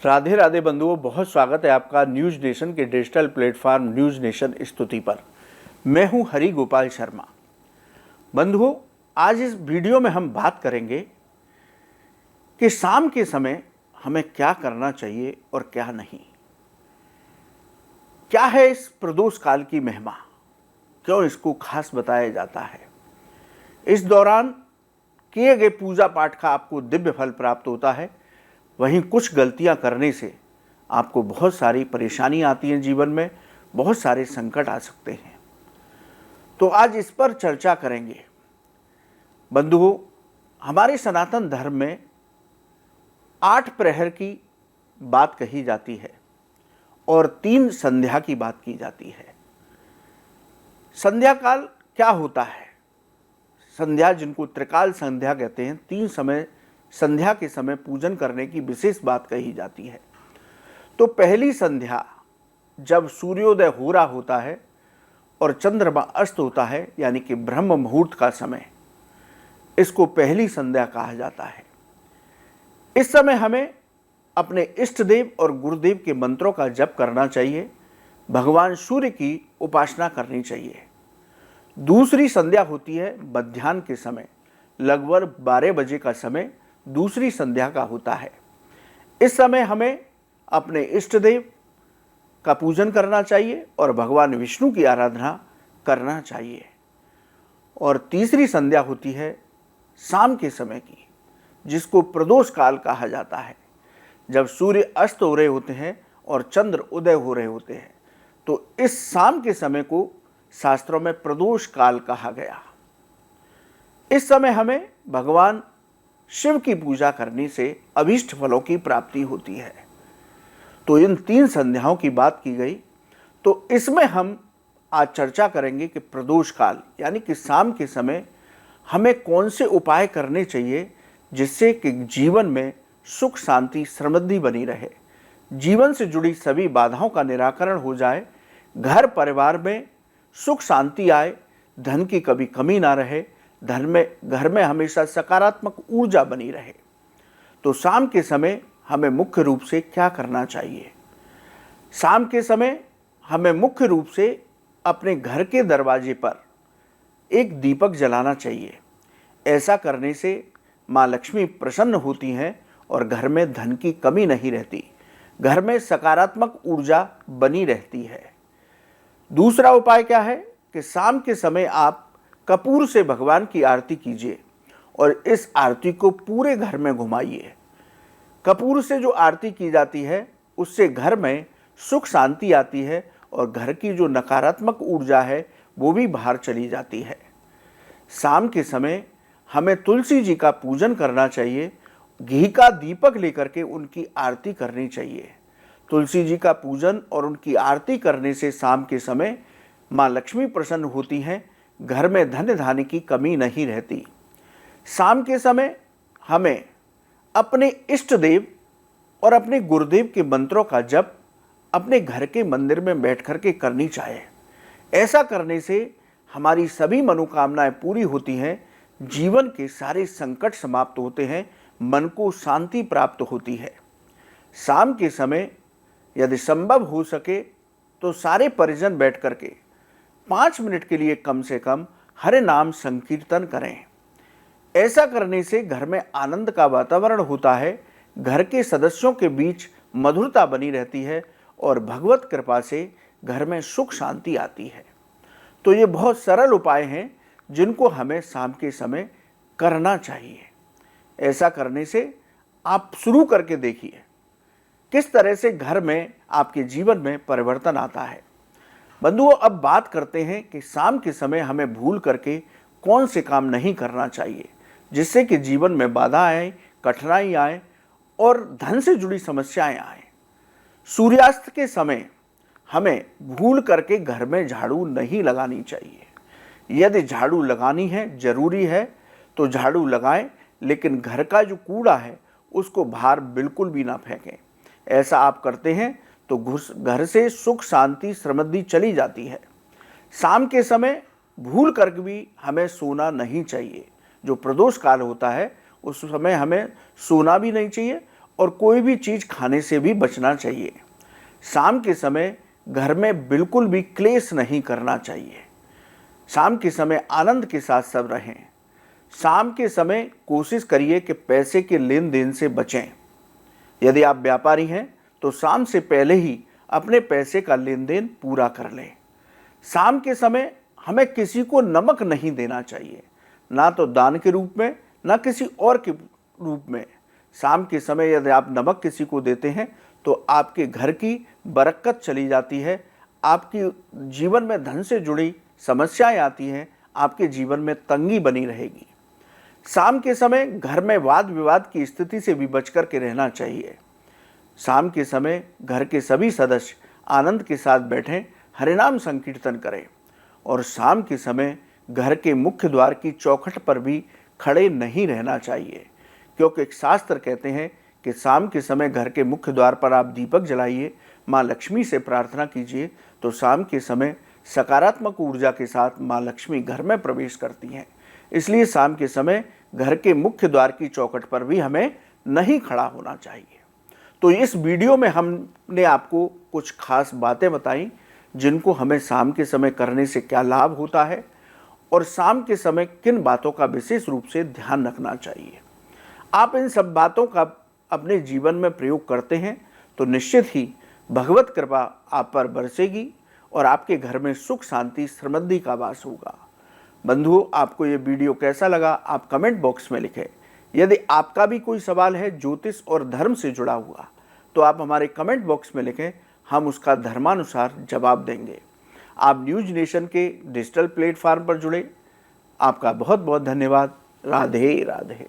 राधे राधे बंधुओं, बहुत स्वागत है आपका न्यूज़ नेशन के डिजिटल प्लेटफॉर्म न्यूज़ नेशन स्तुति पर। मैं हूं हरि गोपाल शर्मा। बंधुओं, आज इस वीडियो में हम बात करेंगे कि शाम के समय हमें क्या करना चाहिए और क्या नहीं। क्या है इस प्रदोष काल की महिमा, क्यों इसको खास बताया जाता है। इस दौरान किए गए पूजा पाठ का आपको दिव्य फल प्राप्त होता है। वहीं कुछ गलतियां करने से आपको बहुत सारी परेशानी आती हैं, जीवन में बहुत सारे संकट आ सकते हैं। तो आज इस पर चर्चा करेंगे। बंधुओं, हमारे सनातन धर्म में 8 प्रहर की बात कही जाती है और 3 संध्या की बात की जाती है। संध्या काल क्या होता है? संध्या, जिनको त्रिकाल संध्या कहते हैं, 3 समय संध्या के समय पूजन करने की विशेष बात कही जाती है। तो पहली संध्या जब सूर्योदय हो रहा होता है और चंद्रमा अस्त होता है, यानी कि ब्रह्म मुहूर्त का समय, इसको पहली संध्या कहा जाता है। इस समय हमें अपने इष्ट देव और गुरुदेव के मंत्रों का जप करना चाहिए। भगवान सूर्य की उपासना करनी चाहिए। दूसरी संध्या होती है मध्याह्न के समय, लगभग 12 बजे का समय दूसरी संध्या का होता है। इस समय हमें अपने इष्ट देव का पूजन करना चाहिए और भगवान विष्णु की आराधना करना चाहिए। और तीसरी संध्या होती है शाम के समय की, जिसको प्रदोष काल कहा जाता है, जब सूर्य अस्त हो रहे होते हैं और चंद्र उदय हो रहे होते हैं। तो इस शाम के समय को शास्त्रों में प्रदोष काल कहा गया। इस समय हमें भगवान शिव की पूजा करने से अभीष्ट फलों की प्राप्ति होती है। तो इन 3 संध्याओं की बात की गई। तो इसमें हम आज चर्चा करेंगे कि प्रदोष काल यानी कि शाम के समय हमें कौन से उपाय करने चाहिए, जिससे कि जीवन में सुख शांति समृद्धि बनी रहे, जीवन से जुड़ी सभी बाधाओं का निराकरण हो जाए, घर परिवार में सुख शांति आए, धन की कभी कमी ना रहे, घर में हमेशा सकारात्मक ऊर्जा बनी रहे। तो शाम के समय हमें मुख्य रूप से क्या करना चाहिए? शाम के समय हमें मुख्य रूप से अपने घर के दरवाजे पर एक दीपक जलाना चाहिए। ऐसा करने से माँ लक्ष्मी प्रसन्न होती हैं और घर में धन की कमी नहीं रहती, घर में सकारात्मक ऊर्जा बनी रहती है। दूसरा उपाय क्या है कि शाम के समय आप कपूर से भगवान की आरती कीजिए और इस आरती को पूरे घर में घुमाइए। कपूर से जो आरती की जाती है, उससे घर में सुख शांति आती है और घर की जो नकारात्मक ऊर्जा है वो भी बाहर चली जाती है। शाम के समय हमें तुलसी जी का पूजन करना चाहिए। घी का दीपक लेकर के उनकी आरती करनी चाहिए। तुलसी जी का पूजन और उनकी आरती करने से शाम के समय माँ लक्ष्मी प्रसन्न होती हैं, घर में धन धान्य की कमी नहीं रहती। शाम के समय हमें अपने इष्ट देव और अपने गुरुदेव के मंत्रों का जप अपने घर के मंदिर में बैठ कर के करनी चाहिए। ऐसा करने से हमारी सभी मनोकामनाएं पूरी होती हैं, जीवन के सारे संकट समाप्त होते हैं, मन को शांति प्राप्त होती है। शाम के समय यदि संभव हो सके तो सारे परिजन बैठ कर के 5 मिनट के लिए कम से कम हरे नाम संकीर्तन करें। ऐसा करने से घर में आनंद का वातावरण होता है, घर के सदस्यों के बीच मधुरता बनी रहती है और भगवत कृपा से घर में सुख शांति आती है। तो ये बहुत सरल उपाय हैं जिनको हमें शाम के समय करना चाहिए। ऐसा करने से आप शुरू करके देखिए किस तरह से घर में आपके जीवन में परिवर्तन आता है। बंधुओं, अब बात करते हैं कि शाम के समय हमें भूल करके कौन से काम नहीं करना चाहिए, जिससे कि जीवन में बाधा आए, कठिनाई आए और धन से जुड़ी समस्याएं आए। सूर्यास्त के समय हमें भूल करके घर में झाड़ू नहीं लगानी चाहिए। यदि झाड़ू लगानी है, जरूरी है, तो झाड़ू लगाएं, लेकिन घर का जो कूड़ा है उसको बाहर बिल्कुल भी ना फेंकें। ऐसा आप करते हैं तो घर से सुख शांति समृद्धि चली जाती है। शाम के समय भूल कर भी हमें सोना नहीं चाहिए। जो प्रदोष काल होता है उस समय हमें सोना भी नहीं चाहिए और कोई भी चीज़ खाने से भी बचना चाहिए। शाम के समय घर में बिल्कुल भी क्लेश नहीं करना चाहिए। शाम के समय आनंद के साथ सब रहें। शाम के समय कोशिश करिए कि पैसे के लेन देन से बचें। यदि आप व्यापारी हैं तो शाम से पहले ही अपने पैसे का लेन देन पूरा कर लें। शाम के समय हमें किसी को नमक नहीं देना चाहिए, ना तो दान के रूप में ना किसी और के रूप में। शाम के समय यदि आप नमक किसी को देते हैं तो आपके घर की बरकत चली जाती है, आपकी जीवन में धन से जुड़ी समस्याएं आती हैं, आपके जीवन में तंगी बनी रहेगी। शाम के समय घर में वाद विवाद की स्थिति से भी बच कर के रहना चाहिए। शाम के समय घर के सभी सदस्य आनंद के साथ बैठें, हरिनाम संकीर्तन करें। और शाम के समय घर के मुख्य द्वार की चौखट पर भी खड़े नहीं रहना चाहिए, क्योंकि एक शास्त्र कहते हैं कि शाम के समय घर के मुख्य द्वार पर आप दीपक जलाइए, माँ लक्ष्मी से प्रार्थना कीजिए, तो शाम के समय सकारात्मक ऊर्जा के साथ माँ लक्ष्मी घर में प्रवेश करती हैं। इसलिए शाम के समय घर के मुख्य द्वार की चौखट पर भी हमें नहीं खड़ा होना चाहिए। तो इस वीडियो में हमने आपको कुछ खास बातें बताई जिनको हमें शाम के समय करने से क्या लाभ होता है और शाम के समय किन बातों का विशेष रूप से ध्यान रखना चाहिए। आप इन सब बातों का अपने जीवन में प्रयोग करते हैं तो निश्चित ही भगवत कृपा आप पर बरसेगी और आपके घर में सुख शांति समृद्धि का वास होगा। बंधुओं, आपको ये वीडियो कैसा लगा आप कमेंट बॉक्स में लिखें। यदि आपका भी कोई सवाल है ज्योतिष और धर्म से जुड़ा हुआ तो आप हमारे कमेंट बॉक्स में लिखें, हम उसका धर्मानुसार जवाब देंगे। आप न्यूज नेशन के डिजिटल प्लेटफॉर्म पर जुड़े, आपका बहुत बहुत धन्यवाद। राधे राधे।